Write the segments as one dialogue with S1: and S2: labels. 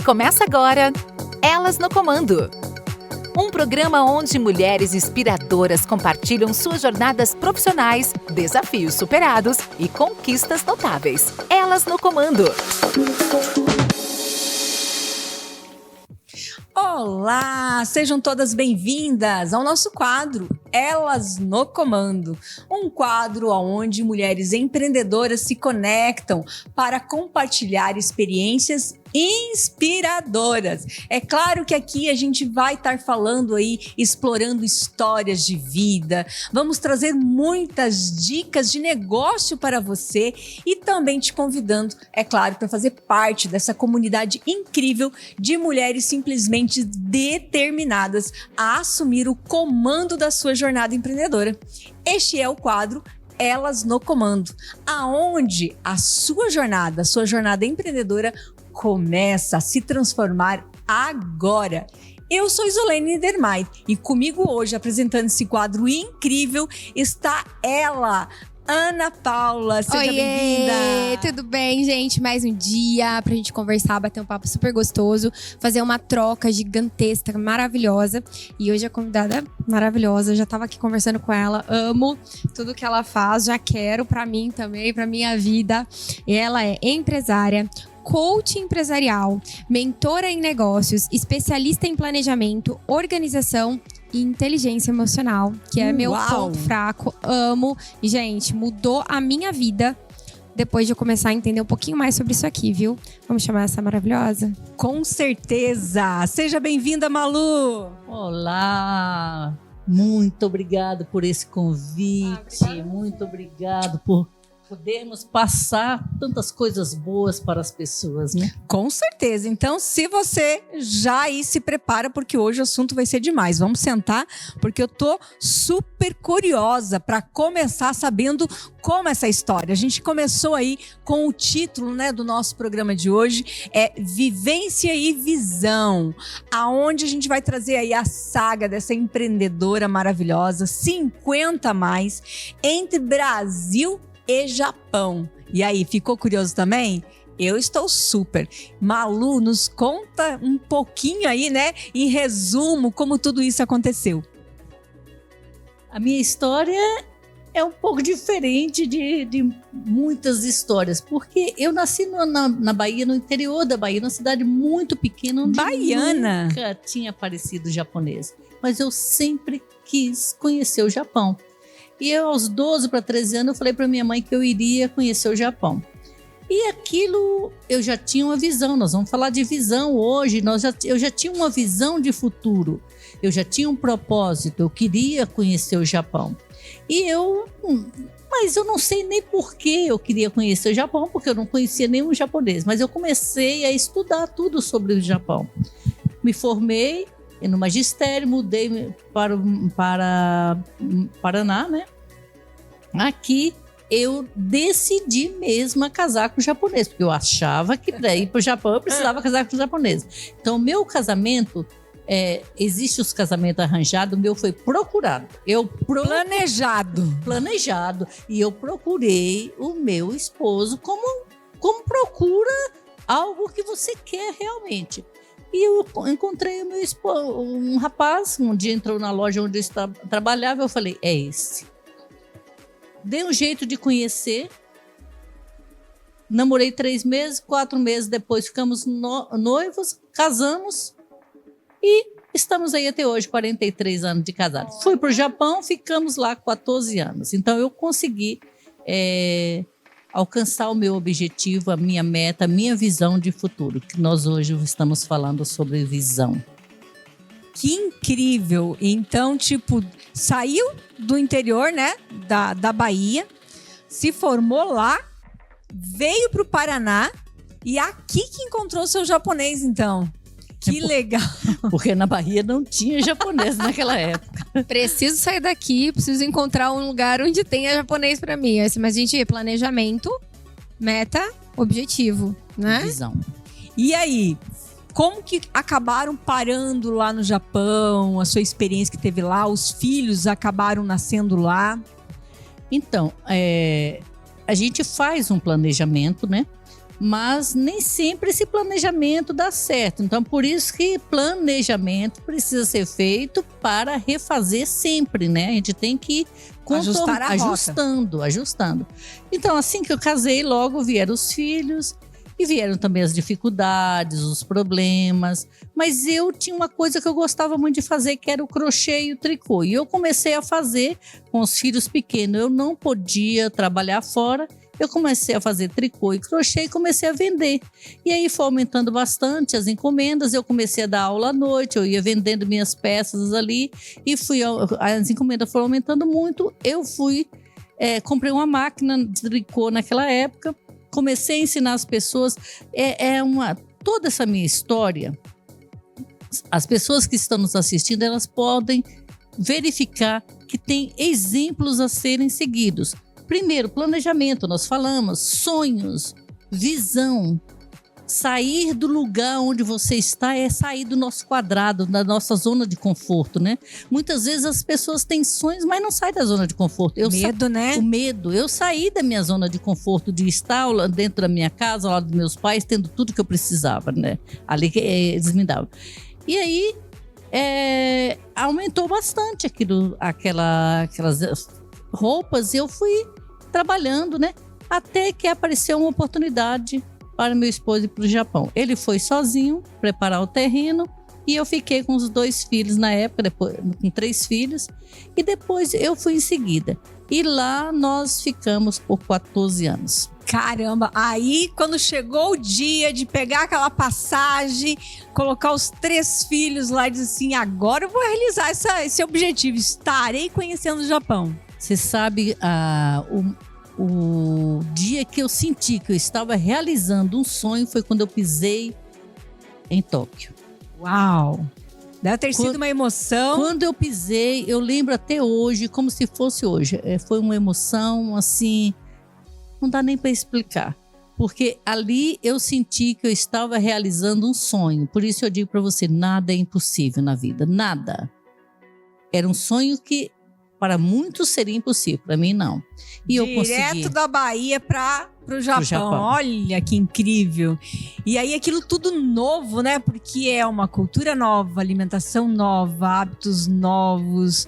S1: Começa agora Elas no Comando. Um programa onde mulheres inspiradoras compartilham suas jornadas profissionais, desafios superados e conquistas notáveis. Elas no Comando.
S2: Olá, sejam todas bem-vindas ao nosso quadro Elas no Comando, um quadro onde mulheres empreendedoras se conectam para compartilhar experiências inspiradoras. É claro que aqui a gente vai estar falando aí, explorando histórias de vida, vamos trazer muitas dicas de negócio para você e também te convidando, é claro, para fazer parte dessa comunidade incrível de mulheres simplesmente determinadas a assumir o comando da sua jornada empreendedora. Este é o quadro Elas no Comando, aonde a sua jornada empreendedora começa a se transformar agora. Eu sou Isolene Niedermay e comigo hoje, apresentando esse quadro incrível, está ela, Ana Paula. Seja bem-vinda!
S3: Tudo bem, gente? Mais um dia pra gente conversar, bater um papo super gostoso, fazer uma troca gigantesca, maravilhosa. E hoje a convidada maravilhosa, já tava aqui conversando com ela, amo tudo que ela faz, já quero pra mim também, pra minha vida. Ela é empresária, coach empresarial, mentora em negócios, especialista em planejamento, organização e inteligência emocional, que é meu ponto fraco, amo. E, gente, mudou a minha vida depois de eu começar a entender um pouquinho mais sobre isso aqui, viu? Vamos chamar essa maravilhosa?
S2: Com certeza! Seja bem-vinda, Malu!
S4: Olá! Muito obrigado por esse convite, muito obrigado por podermos passar tantas coisas boas para as pessoas, né?
S2: Com certeza. Então, se você já aí se prepara, porque hoje o assunto vai ser demais. Vamos sentar, porque eu tô super curiosa para começar sabendo como essa história. A gente começou aí com o título, né, do nosso programa de hoje, é Vivência e Visão, aonde a gente vai trazer aí a saga dessa empreendedora maravilhosa, 50 a mais, entre Brasil e Japão. E aí, ficou curioso também? Eu estou super. Malu, nos conta um pouquinho aí, né? Em resumo, como tudo isso aconteceu.
S4: A minha história é um pouco diferente de muitas histórias, porque eu nasci na Bahia, no interior da Bahia, numa cidade muito pequena, onde
S2: Baiana.
S4: Nunca tinha aparecido japonês. Mas eu sempre quis conhecer o Japão. E eu, aos 12 para 13 anos, eu falei para minha mãe que eu iria conhecer o Japão. E aquilo, eu já tinha uma visão, nós vamos falar de visão hoje, eu já tinha uma visão de futuro, eu já tinha um propósito, eu queria conhecer o Japão. Mas eu não sei nem por que eu queria conhecer o Japão, porque eu não conhecia nenhum japonês, mas eu comecei a estudar tudo sobre o Japão. Me formei no magistério, mudei para Paraná, né? Aqui eu decidi mesmo a casar com o japonês, porque eu achava que para ir para o Japão eu precisava casar com o japonês. Então, meu casamento, existe os casamentos arranjados, o meu foi procurado. Planejado. E eu procurei o meu esposo como procura algo que você quer realmente. E eu encontrei o meu esposo, um rapaz, um dia entrou na loja onde eu trabalhava, eu falei, é esse. Dei um jeito de conhecer, namorei 3 meses, 4 meses depois ficamos noivos, casamos e estamos aí até hoje, 43 anos de casado. Fui para o Japão, ficamos lá 14 anos. Então eu consegui alcançar o meu objetivo, a minha meta, a minha visão de futuro, que nós hoje estamos falando sobre visão.
S2: Que incrível! Então, saiu do interior, né, da Bahia, se formou lá, veio para o Paraná e aqui que encontrou o seu japonês, então. Que legal!
S4: Porque na Bahia não tinha japonês naquela época.
S3: Preciso sair daqui, preciso encontrar um lugar onde tenha japonês pra mim. Mas a gente, planejamento, meta, objetivo, né?
S4: Visão.
S2: E aí, como que acabaram parando lá no Japão? A sua experiência que teve lá? Os filhos acabaram nascendo lá?
S4: Então, a gente faz um planejamento, né? Mas nem sempre esse planejamento dá certo. Então, por isso que planejamento precisa ser feito para refazer sempre, né? A gente tem que
S2: Ajustar a rota.
S4: ajustando. Então, assim que eu casei, logo vieram os filhos e vieram também as dificuldades, os problemas. Mas eu tinha uma coisa que eu gostava muito de fazer, que era o crochê e o tricô. E eu comecei a fazer com os filhos pequenos. Eu não podia trabalhar fora. Eu comecei a fazer tricô e crochê e comecei a vender. E aí foi aumentando bastante as encomendas. Eu comecei a dar aula à noite, eu ia vendendo minhas peças ali. E as encomendas foram aumentando muito. Eu comprei uma máquina de tricô naquela época. Comecei a ensinar as pessoas. Toda essa minha história, as pessoas que estão nos assistindo, elas podem verificar que tem exemplos a serem seguidos. Primeiro, planejamento, nós falamos, sonhos, visão. Sair do lugar onde você está é sair do nosso quadrado, da nossa zona de conforto, né? Muitas vezes as pessoas têm sonhos, mas não saem da zona de conforto.
S2: Medo, né?
S4: O medo. Eu saí da minha zona de conforto, de estar lá dentro da minha casa, ao lado dos meus pais, tendo tudo que eu precisava, né? Ali eles me davam. E aí, aumentou bastante aquelas roupas, e eu fui trabalhando, né? Até que apareceu uma oportunidade para meu esposo ir para o Japão. Ele foi sozinho preparar o terreno e eu fiquei com os 2 filhos na época, depois, com 3 filhos, e depois eu fui em seguida. E lá nós ficamos por 14 anos.
S2: Caramba, aí quando chegou o dia de pegar aquela passagem, colocar os 3 filhos lá e dizer assim, agora eu vou realizar esse objetivo, estarei conhecendo o Japão.
S4: Você sabe, o dia que eu senti que eu estava realizando um sonho foi quando eu pisei em Tóquio.
S2: Uau! Deve ter sido uma emoção.
S4: Quando eu pisei, eu lembro até hoje, como se fosse hoje. Foi uma emoção, assim, não dá nem para explicar. Porque ali eu senti que eu estava realizando um sonho. Por isso eu digo para você, nada é impossível na vida, nada. Era um sonho que para muitos seria impossível, para mim não. E eu consegui.
S2: Direto da Bahia para o Japão. Olha que incrível. E aí aquilo tudo novo, né? Porque é uma cultura nova, alimentação nova, hábitos novos.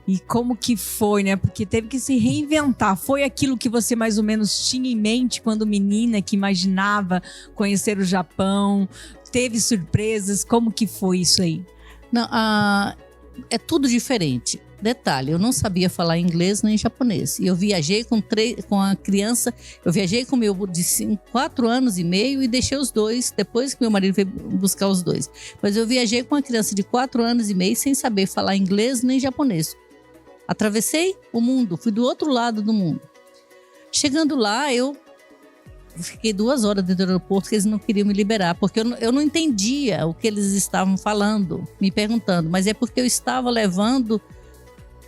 S2: E como que foi, né? Porque teve que se reinventar. Foi aquilo que você mais ou menos tinha em mente quando menina, que imaginava conhecer o Japão? Teve surpresas? Como que foi isso aí?
S4: Não, é tudo diferente. Detalhe, eu não sabia falar inglês nem japonês. E eu viajei com a criança, eu viajei com o meu de 4 anos e meio e deixei os 2, depois que meu marido veio buscar os 2. Mas eu viajei com uma criança de 4 anos e meio sem saber falar inglês nem japonês. Atravessei o mundo, fui do outro lado do mundo. Chegando lá, eu fiquei 2 horas dentro do aeroporto que eles não queriam me liberar, porque eu não entendia o que eles estavam falando, me perguntando. Mas é porque eu estava levando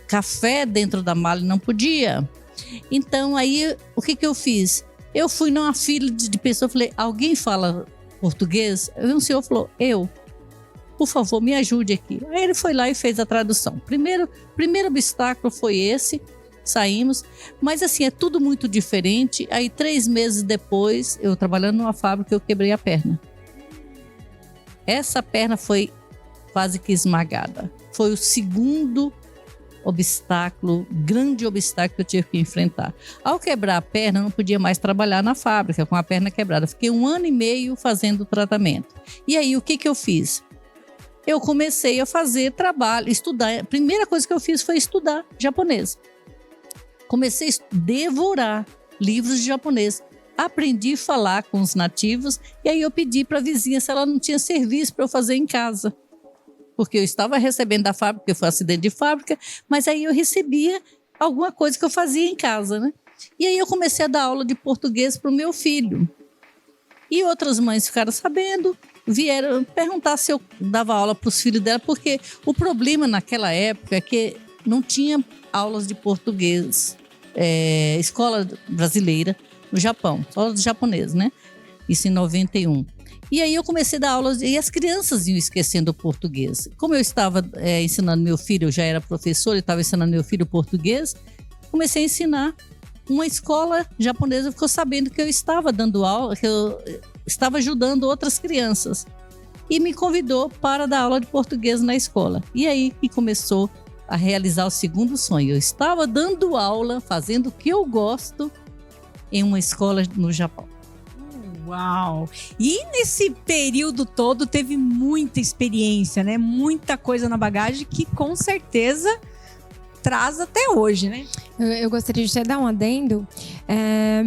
S4: café dentro da mala e não podia. Então aí o que eu fiz? Eu fui numa fila de pessoas, falei, alguém fala português? Aí um senhor falou, eu. Por favor, me ajude aqui. Aí ele foi lá e fez a tradução. Primeiro obstáculo foi esse, saímos. Mas assim, é tudo muito diferente. Aí 3 meses depois, eu trabalhando numa fábrica, eu quebrei a perna. Essa perna foi quase que esmagada. Foi o segundo grande obstáculo que eu tive que enfrentar. Ao quebrar a perna, eu não podia mais trabalhar na fábrica com a perna quebrada. Fiquei 1 ano e meio fazendo tratamento. E aí, o que eu fiz? Eu comecei a fazer trabalho, estudar. A primeira coisa que eu fiz foi estudar japonês. Comecei a devorar livros de japonês. Aprendi a falar com os nativos e aí eu pedi para a vizinha se ela não tinha serviço para eu fazer em casa. Porque eu estava recebendo da fábrica, porque foi um acidente de fábrica, mas aí eu recebia alguma coisa que eu fazia em casa, né? E aí eu comecei a dar aula de português para o meu filho. E outras mães ficaram sabendo, vieram perguntar se eu dava aula para os filhos dela, porque o problema naquela época é que não tinha aulas de português, escola brasileira no Japão, só de japonês, né? Isso em 91. E aí eu comecei a dar aulas e as crianças iam esquecendo o português. Como eu estava ensinando meu filho, eu já era professora e estava ensinando meu filho português, comecei a ensinar uma escola japonesa ficou sabendo que eu estava dando aula, que eu estava ajudando outras crianças. E me convidou para dar aula de português na escola. E aí que começou a realizar o segundo sonho. Eu estava dando aula, fazendo o que eu gosto em uma escola no Japão.
S2: Uau! E nesse período todo teve muita experiência, né? Muita coisa na bagagem que com certeza traz até hoje, né?
S3: Eu gostaria de até dar um adendo,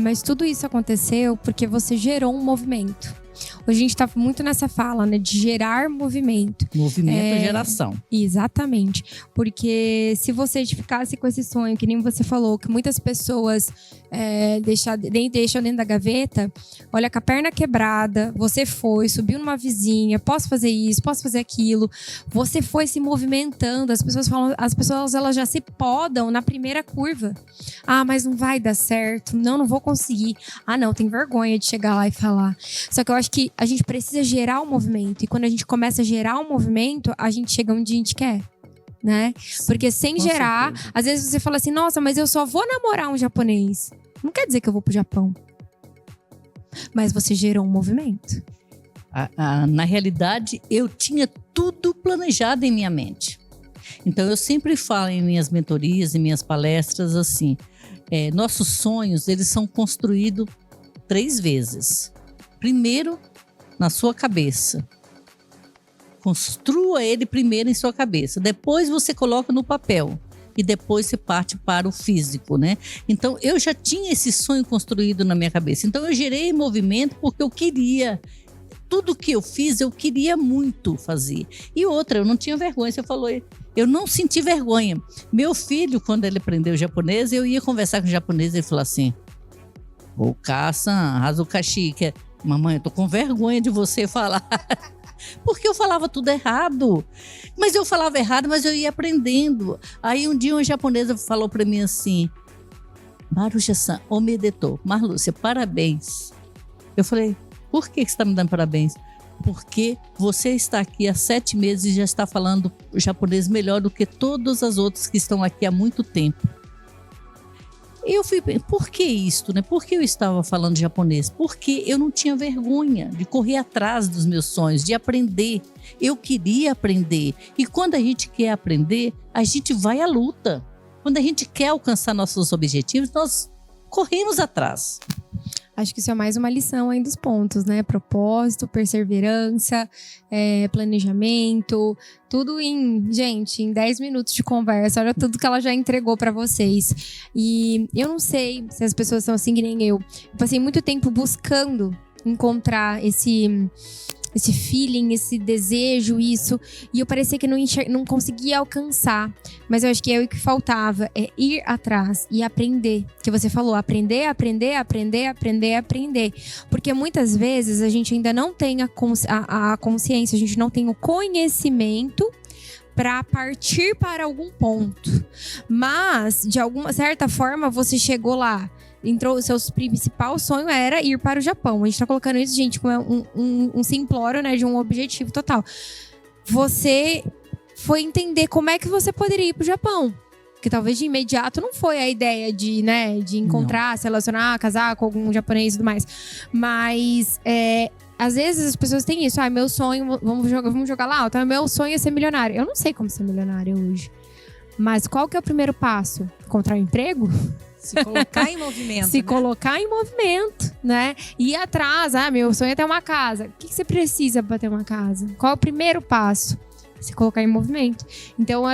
S3: mas tudo isso aconteceu porque você gerou um movimento. Hoje a gente está muito nessa fala, né, de gerar movimento.
S4: Movimento e geração.
S3: Exatamente. Porque se você ficasse com esse sonho, que nem você falou, que muitas pessoas deixam dentro da gaveta, olha, com a perna quebrada, você foi, subiu numa vizinha, posso fazer isso, posso fazer aquilo. Você foi se movimentando, as pessoas elas já se podam na primeira curva. Ah, mas não vai dar certo, não vou conseguir. Ah, não, tem vergonha de chegar lá e falar. Só que eu acho que a gente precisa gerar um movimento. E quando a gente começa a gerar um movimento, a gente chega onde a gente quer, né? Porque sem gerar, certeza. Às vezes você fala assim, nossa, mas eu só vou namorar um japonês. Não quer dizer que eu vou pro Japão. Mas você gerou um movimento.
S4: Na realidade, eu tinha tudo planejado em minha mente. Então, eu sempre falo em minhas mentorias, em minhas palestras, assim, nossos sonhos, eles são construídos 3 vezes. Primeiro, na sua cabeça. Construa ele primeiro em sua cabeça. Depois você coloca no papel. E depois você parte para o físico, né? Então, eu já tinha esse sonho construído na minha cabeça. Então, eu gerei movimento porque eu queria. Tudo que eu fiz, eu queria muito fazer. E outra, eu não tinha vergonha. Você falou, eu não senti vergonha. Meu filho, quando ele aprendeu japonês, eu ia conversar com o japonês e ele falou assim, Okasan, Hazukashi, que mamãe, eu tô com vergonha de você falar. Porque eu falava tudo errado. Mas eu falava errado, mas eu ia aprendendo. Aí um dia uma japonesa falou pra mim assim, Marusha-san, omedetou. Marlúcia, parabéns. Eu falei, por que você tá me dando parabéns? Porque você está aqui há 7 meses e já está falando japonês melhor do que todas as outras que estão aqui há muito tempo. E eu fui, por que isto, né? Por que eu estava falando japonês? Porque eu não tinha vergonha de correr atrás dos meus sonhos, de aprender. Eu queria aprender. E quando a gente quer aprender, a gente vai à luta. Quando a gente quer alcançar nossos objetivos, nós corremos atrás.
S3: Acho que isso é mais uma lição aí dos pontos, né? Propósito, perseverança, planejamento, tudo em 10 minutos de conversa. Olha tudo que ela já entregou pra vocês. E eu não sei se as pessoas são assim que nem eu. Eu passei muito tempo buscando encontrar esse feeling, esse desejo, isso. E eu parecia que não conseguia alcançar. Mas eu acho que o que faltava é ir atrás e aprender. Que você falou, aprender. Porque muitas vezes a gente ainda não tem a consciência, a gente não tem o conhecimento para partir para algum ponto. Mas, de alguma certa forma, você chegou lá. Entrou, o seu principal sonho era ir para o Japão. A gente tá colocando isso, gente, como um simplório, né, de um objetivo total. Você foi entender como é que você poderia ir para o Japão. Porque talvez de imediato não foi a ideia de encontrar, se relacionar, casar com algum japonês e tudo mais. Mas, às vezes as pessoas têm isso. Meu sonho, vamos jogar lá. Então, meu sonho é ser milionário. Eu não sei como ser milionário hoje. Mas qual que é o primeiro passo? Encontrar um emprego?
S2: Se colocar em movimento.
S3: Se colocar em movimento, né? Ir atrás. Meu sonho é ter uma casa. O que você precisa para ter uma casa? Qual é o primeiro passo? Se colocar em movimento. Então,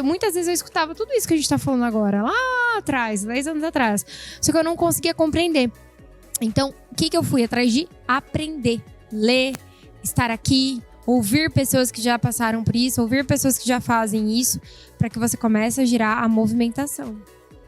S3: muitas vezes eu escutava tudo isso que a gente tá falando agora, lá atrás, 10 anos atrás. Só que eu não conseguia compreender. Então, o que eu fui atrás de? Aprender, ler, estar aqui, ouvir pessoas que já passaram por isso, ouvir pessoas que já fazem isso, para que você comece a girar a movimentação.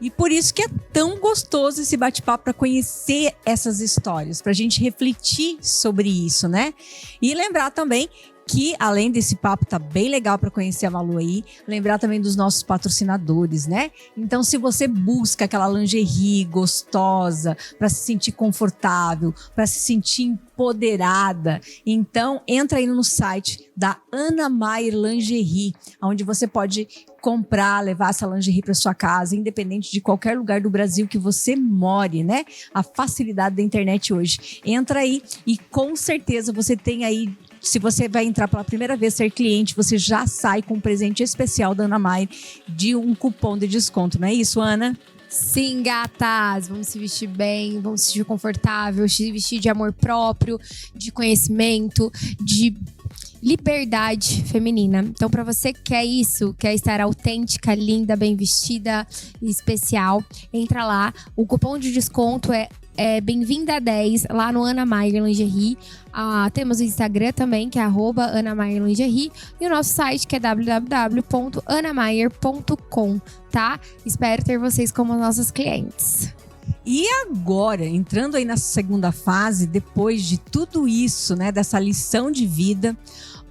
S2: E por isso que é tão gostoso esse bate-papo, para conhecer essas histórias, para a gente refletir sobre isso, né? E lembrar também que além desse papo tá bem legal para conhecer a Malu aí, lembrar também dos nossos patrocinadores, né? Então, se você busca aquela lingerie gostosa para se sentir confortável, para se sentir empoderada, então entra aí no site da Ana Maier Lingerie, onde você pode comprar, levar essa lingerie para sua casa, independente de qualquer lugar do Brasil que você more, né? A facilidade da internet hoje. Entra aí e com certeza você tem aí, se você vai entrar pela primeira vez, ser cliente, você já sai com um presente especial da Ana Maier de um cupom de desconto, não é isso, Ana?
S3: Sim, gatas, vamos se vestir bem, vamos se vestir confortável, se vestir de amor próprio, de conhecimento, de liberdade feminina. Então, para você que quer isso, quer estar autêntica, linda, bem vestida e especial, entra lá. O cupom de desconto é bem-vinda 10 lá no Ana Maier Lingerie. Temos o Instagram também, que é @Ana Maier Lingerie, e o nosso site, que é www.anamaier.com, tá? Espero ter vocês como nossas clientes.
S2: E agora, entrando aí na segunda fase, depois de tudo isso, né, dessa lição de vida,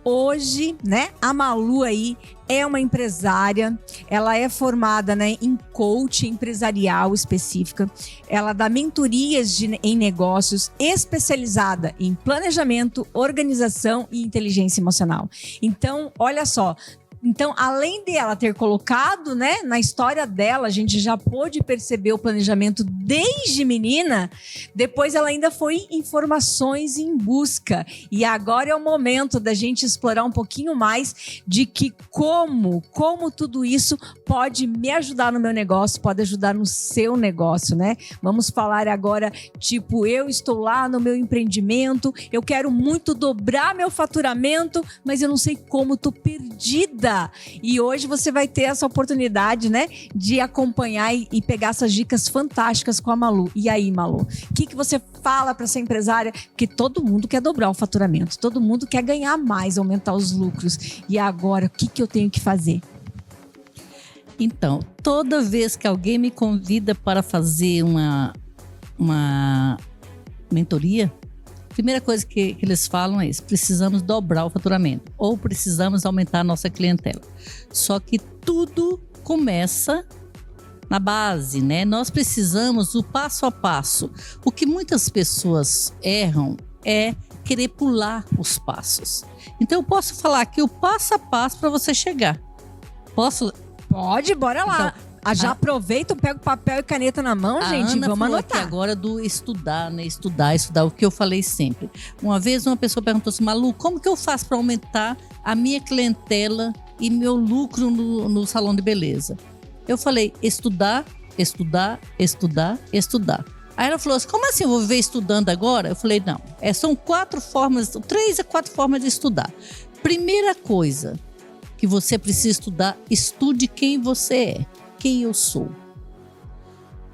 S2: hoje, né, a Malu aí é uma empresária, ela é formada, né, em coaching empresarial específica, ela dá mentorias em negócios, especializada em planejamento, organização e inteligência emocional. Então, olha só. Então, além de ela ter colocado, né, na história dela, a gente já pôde perceber o planejamento desde menina, depois ela ainda foi informações em busca. E agora é o momento da gente explorar um pouquinho mais de que como tudo isso pode me ajudar no meu negócio, pode ajudar no seu negócio, né? Vamos falar agora, tipo, eu estou lá no meu empreendimento, eu quero muito dobrar meu faturamento, mas eu não sei como, tô perdida. E hoje você vai ter essa oportunidade, né, de acompanhar e pegar essas dicas fantásticas com a Malu. E aí, Malu, o que você fala para essa empresária? Porque todo mundo quer dobrar o faturamento, todo mundo quer ganhar mais, aumentar os lucros. E agora, o que eu tenho que fazer?
S4: Então, toda vez que alguém me convida para fazer uma mentoria, a primeira coisa que eles falam é isso: precisamos dobrar o faturamento ou precisamos aumentar a nossa clientela. Só que tudo começa na base, né? Nós precisamos do passo a passo. O que muitas pessoas erram é querer pular os passos. Então eu posso falar aqui o passo a passo para você chegar. Posso?
S2: Pode, bora lá. Então, já aproveita, pega o papel e caneta na mão, gente,
S4: Ana
S2: vamos
S4: falou
S2: anotar.
S4: Aqui agora do estudar, né? Estudar, o que eu falei sempre. Uma vez uma pessoa perguntou assim: Malu, como que eu faço para aumentar a minha clientela e meu lucro no salão de beleza? Eu falei: estudar, estudar, estudar, estudar. Aí ela falou assim: como assim eu vou viver estudando agora? Eu falei: não, são 3 a 4 formas de estudar. Primeira coisa que você precisa estudar: estude quem você é, quem eu sou.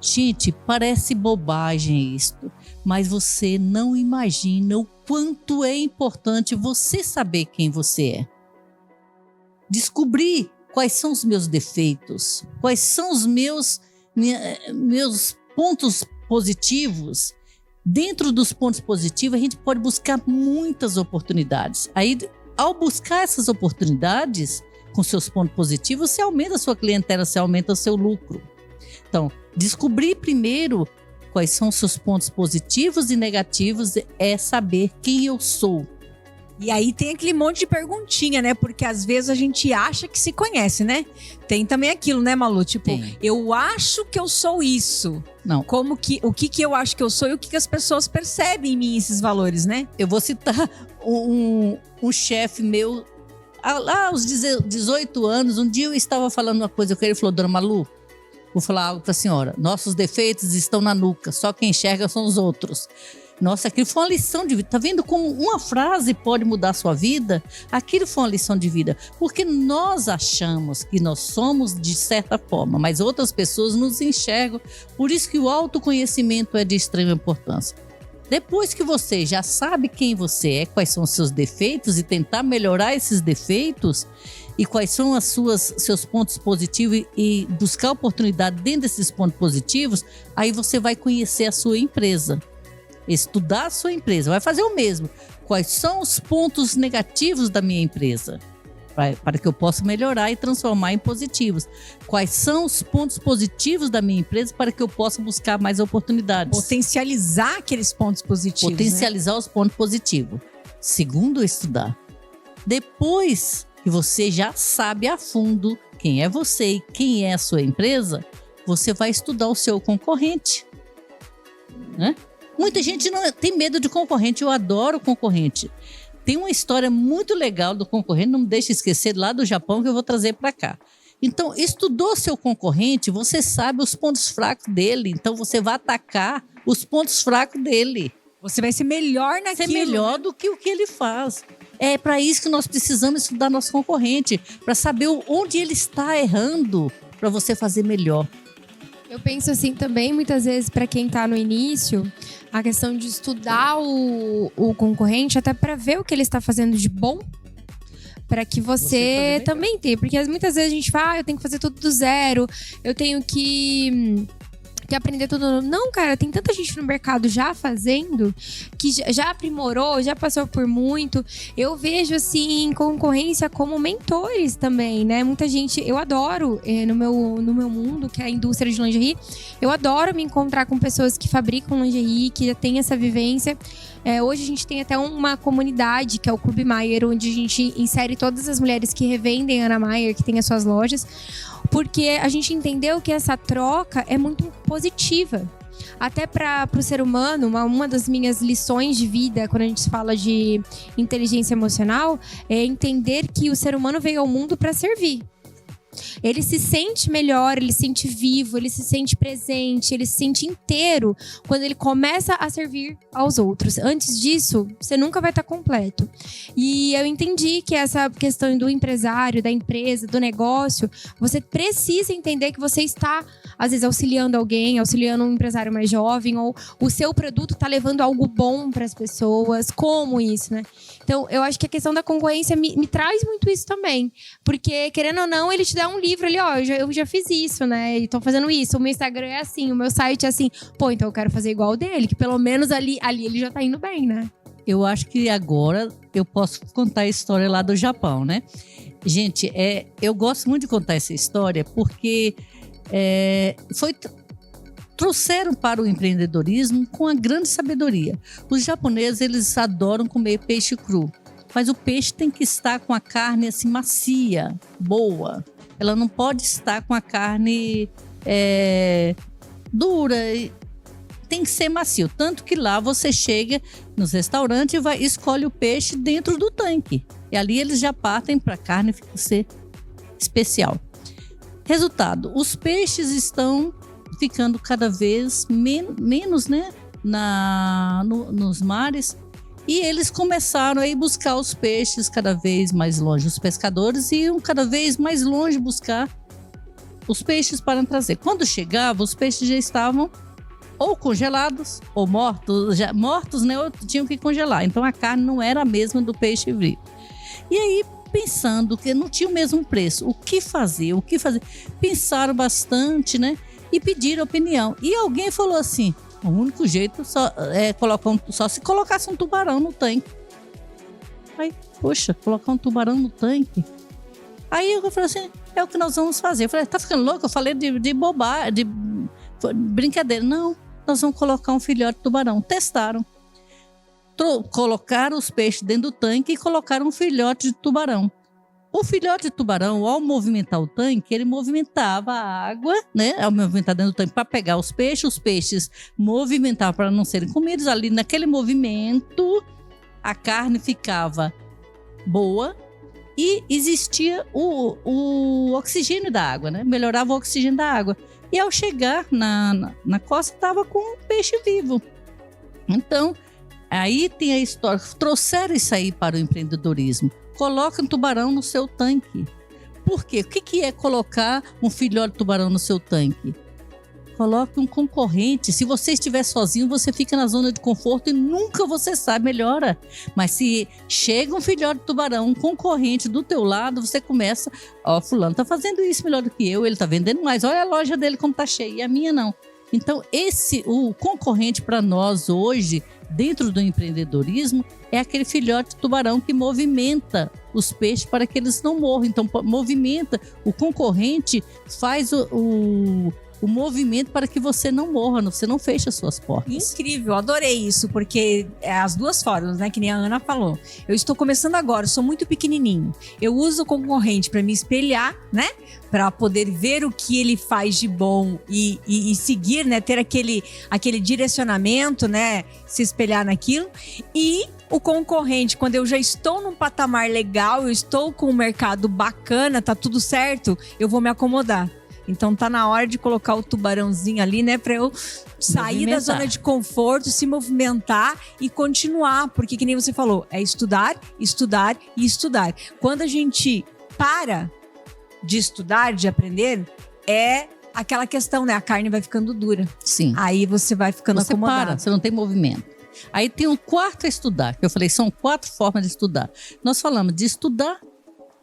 S4: Gente, parece bobagem isto, mas você não imagina o quanto é importante você saber quem você é. Descobrir quais são os meus defeitos, quais são os meus pontos positivos. Dentro dos pontos positivos, a gente pode buscar muitas oportunidades. Aí, ao buscar essas oportunidades, com seus pontos positivos, você aumenta a sua clientela, você aumenta o seu lucro. Então, descobrir primeiro quais são os seus pontos positivos e negativos é saber quem eu sou.
S2: E aí tem aquele monte de perguntinha, né? Porque às vezes a gente acha que se conhece, né? Tem também aquilo, né, Malu? Tipo, eu acho que eu sou isso.
S4: Não.
S2: O que eu acho que eu sou e o que as pessoas percebem em mim, esses valores, né?
S4: Eu vou citar um chefe meu, lá aos 18 anos, um dia eu estava falando uma coisa com ele, falou: Dona Malu, vou falar algo para a senhora. Nossos defeitos estão na nuca, só quem enxerga são os outros. Nossa, aquilo foi uma lição de vida. Tá vendo como uma frase pode mudar a sua vida? Aquilo foi uma lição de vida. Porque nós achamos que nós somos de certa forma, mas outras pessoas nos enxergam. Por isso que o autoconhecimento é de extrema importância. Depois que você já sabe quem você é, quais são os seus defeitos e tentar melhorar esses defeitos e quais são seus pontos positivos e buscar oportunidade dentro desses pontos positivos, aí você vai conhecer a sua empresa. Estudar a sua empresa, vai fazer o mesmo. quais são os pontos negativos da minha empresa, para que eu possa melhorar e transformar em positivos. Quais são os pontos positivos da minha empresa para que eu possa buscar mais oportunidades.
S2: Potencializar aqueles pontos positivos.
S4: Potencializar os pontos positivos. Segundo, estudar. Depois que você já sabe a fundo quem é você e quem é a sua empresa, você vai estudar o seu concorrente. Né? Muita gente não tem medo de concorrente. Eu adoro concorrente. Tem uma história muito legal do concorrente, não me deixe esquecer, lá do Japão, que eu vou trazer para cá. Então, estudou seu concorrente, você sabe os pontos fracos dele, então você vai atacar os pontos fracos dele.
S2: Você vai ser melhor naquilo.
S4: Ser melhor do que o que ele faz. É para isso que nós precisamos estudar nosso concorrente, para saber onde ele está errando, para você fazer melhor.
S3: Eu penso assim também, muitas vezes, para quem está no início, a questão de estudar o concorrente, até para ver o que ele está fazendo de bom, para que você também tenha. Porque muitas vezes a gente fala, eu tenho que fazer tudo do zero, eu tenho que aprender tudo. Não, cara, tem tanta gente no mercado já fazendo, que já aprimorou, já passou por muito. Eu vejo, assim, concorrência como mentores também, né? Muita gente, eu adoro, no meu mundo, que é a indústria de lingerie, eu adoro me encontrar com pessoas que fabricam lingerie, que já têm essa vivência. Hoje a gente tem até uma comunidade, que é o Clube Maier, onde a gente insere todas as mulheres que revendem Ana Maier, que tem as suas lojas, porque a gente entendeu que essa troca é muito positiva. Até para o ser humano, uma das minhas lições de vida, quando a gente fala de inteligência emocional, é entender que o ser humano veio ao mundo para servir. Ele se sente melhor, ele se sente vivo, ele se sente presente, ele se sente inteiro quando ele começa a servir aos outros. Antes disso, você nunca vai estar completo. E eu entendi que essa questão do empresário, da empresa, do negócio, você precisa entender que você está, às vezes, auxiliando alguém, auxiliando um empresário mais jovem, ou o seu produto está levando algo bom para as pessoas. Como isso, né? Então, eu acho que a questão da concorrência me traz muito isso também. Porque, querendo ou não, ele te dá um livro ali, ó, eu já fiz isso, né? E tô fazendo isso. O meu Instagram é assim, o meu site é assim. Pô, então eu quero fazer igual o dele, que pelo menos ali ele já tá indo bem, né?
S4: Eu acho que agora eu posso contar a história lá do Japão, né? Gente, eu gosto muito de contar essa história porque trouxeram para o empreendedorismo com a grande sabedoria. Os japoneses, eles adoram comer peixe cru, mas o peixe tem que estar com a carne assim macia, boa. Ela não pode estar com a carne dura, tem que ser macio. Tanto que lá você chega nos restaurantes e escolhe o peixe dentro do tanque. E ali eles já partem para a carne ser especial. Resultado, os peixes estão ficando cada vez menos, né, nos mares. E eles começaram a ir buscar os peixes cada vez mais longe. Os pescadores iam cada vez mais longe buscar os peixes para trazer. Quando chegava, os peixes já estavam ou congelados ou mortos. Já mortos, né? Ou tinham que congelar. Então a carne não era a mesma do peixe vivo. E aí, pensando que não tinha o mesmo preço, o que fazer? Pensaram bastante, né? E pediram opinião. E alguém falou assim: o único jeito só se colocasse um tubarão no tanque. Aí, poxa, colocar um tubarão no tanque. Aí eu falei assim: é o que nós vamos fazer. Eu falei: tá ficando louco? Eu falei de bobagem, de brincadeira. Não, nós vamos colocar um filhote de tubarão. Testaram. Colocaram os peixes dentro do tanque e colocaram um filhote de tubarão. O filhote de tubarão, ao movimentar o tanque, ele movimentava a água, né? Ao movimentar dentro do tanque para pegar os peixes movimentavam para não serem comidos. Ali, naquele movimento, a carne ficava boa e existia o oxigênio da água, né? Melhorava o oxigênio da água. E ao chegar na costa, estava com um peixe vivo. Então, aí tem a história. Trouxeram isso aí para o empreendedorismo. Coloca um tubarão no seu tanque. Por quê? O que é colocar um filhote de tubarão no seu tanque? Coloque um concorrente. Se você estiver sozinho, você fica na zona de conforto e nunca você sabe, melhora. Mas se chega um filhote de tubarão, um concorrente do teu lado, você começa: ó, fulano tá fazendo isso melhor do que eu, ele tá vendendo mais, olha a loja dele como tá cheia, e a minha não. Então o concorrente para nós hoje dentro do empreendedorismo, é aquele filhote de tubarão que movimenta os peixes para que eles não morram. Então, movimenta, o concorrente faz o movimento para que você não morra, você não feche as suas portas.
S2: Incrível, adorei isso, porque é as duas formas, né? Que nem a Ana falou. Eu estou começando agora, sou muito pequenininho. Eu uso o concorrente para me espelhar, né? Para poder ver o que ele faz de bom e seguir, né? Ter aquele direcionamento, né? Se espelhar naquilo. E o concorrente, quando eu já estou num patamar legal, eu estou com um mercado bacana, tá tudo certo, eu vou me acomodar. Então tá na hora de colocar o tubarãozinho ali, né? Pra eu sair da zona de conforto, se movimentar e continuar. Porque, que nem você falou, é estudar, estudar e estudar. Quando a gente para de estudar, de aprender, é aquela questão, né? A carne vai ficando dura.
S4: Sim.
S2: Aí você vai ficando acomodado.
S4: Para, você não tem movimento. Aí tem o quarto a estudar, que eu falei, são 4 formas de estudar. Nós falamos de estudar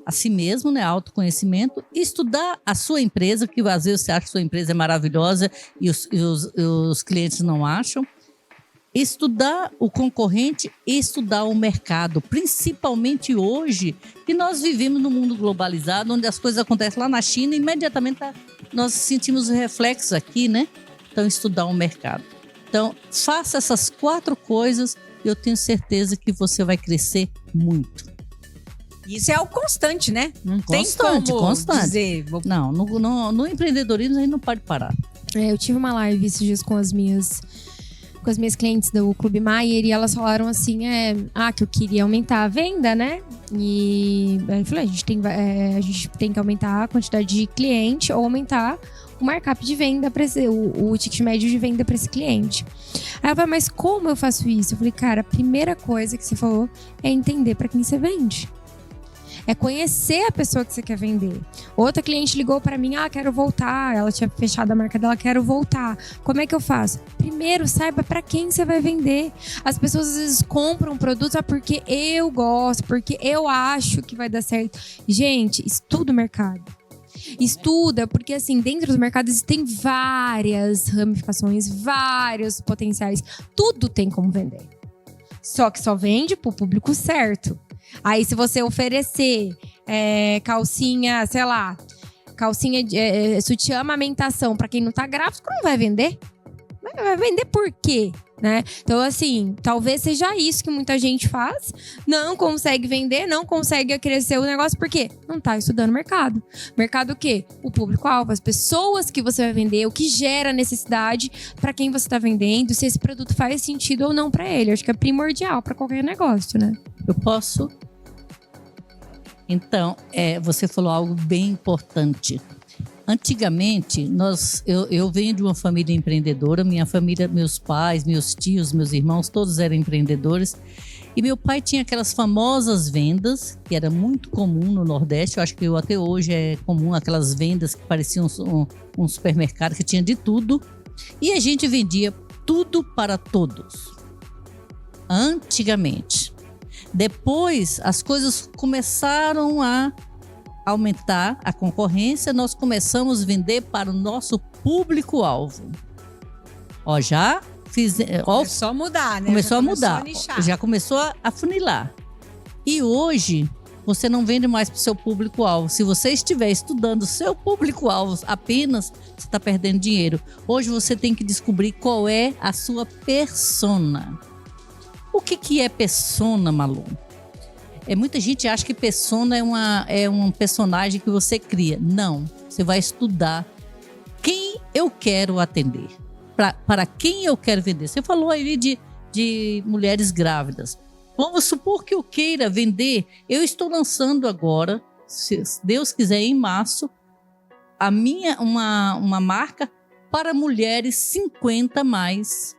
S4: a si mesmo, né, autoconhecimento, estudar a sua empresa, que às vezes você acha que sua empresa é maravilhosa e os clientes não acham. Estudar o concorrente e estudar o mercado, principalmente hoje, que nós vivemos num mundo globalizado, onde as coisas acontecem lá na China e imediatamente nós sentimos o reflexo aqui, né? Então, estudar o mercado. Então, faça essas 4 coisas e eu tenho certeza que você vai crescer muito.
S2: Isso é o constante, né? Não
S4: Constante,
S2: tem como
S4: constante.
S2: dizer...
S4: Não, no empreendedorismo a gente não pode parar.
S3: Eu tive uma live esses dias com as minhas clientes do Clube Maier e elas falaram assim, que eu queria aumentar a venda, né? E eu falei, a gente tem que aumentar a quantidade de cliente ou aumentar o markup de venda, o ticket médio de venda para esse cliente. Aí ela falou, mas como eu faço isso? Eu falei, cara, a primeira coisa que você falou é entender para quem você vende. É conhecer a pessoa que você quer vender. Outra cliente ligou pra mim, quero voltar. Ela tinha fechado a marca dela, quero voltar. Como é que eu faço? Primeiro, saiba pra quem você vai vender. As pessoas às vezes compram produtos porque eu gosto, porque eu acho que vai dar certo. Gente, estuda o mercado. Estuda, porque assim, dentro do mercado existem várias ramificações, vários potenciais. Tudo tem como vender. Só que só vende pro público certo. Aí, se você oferecer calcinha, sei lá, sutiã amamentação pra quem não tá grávido, não vai vender. Vai vender por quê? Né? Então, assim, talvez seja isso que muita gente faz, não consegue vender, não consegue crescer o negócio, porque não tá estudando mercado. Mercado o quê? O público-alvo, as pessoas que você vai vender, o que gera necessidade para quem você tá vendendo, se esse produto faz sentido ou não para ele. Eu acho que é primordial para qualquer negócio, né?
S4: Eu posso? Então, você falou algo bem importante. Antigamente, eu venho de uma família empreendedora, minha família, meus pais, meus tios, meus irmãos, todos eram empreendedores. E meu pai tinha aquelas famosas vendas, que era muito comum no Nordeste, eu acho que até hoje é comum, aquelas vendas que pareciam um supermercado, que tinha de tudo. E a gente vendia tudo para todos. Antigamente. Depois, as coisas começaram a aumentar a concorrência, nós começamos a vender para o nosso público-alvo.
S2: Começou a mudar, né?
S4: Começou a mudar, já começou a funilar. E hoje, você não vende mais para o seu público-alvo. Se você estiver estudando o seu público-alvo apenas, você está perdendo dinheiro. Hoje você tem que descobrir qual é a sua persona. O que é persona, Malu? Muita gente acha que persona é um personagem que você cria. Não, você vai estudar quem eu quero atender, para quem eu quero vender. Você falou aí de mulheres grávidas. Vamos supor que eu queira vender. Eu estou lançando agora, se Deus quiser, em março, uma marca para mulheres 50 mais.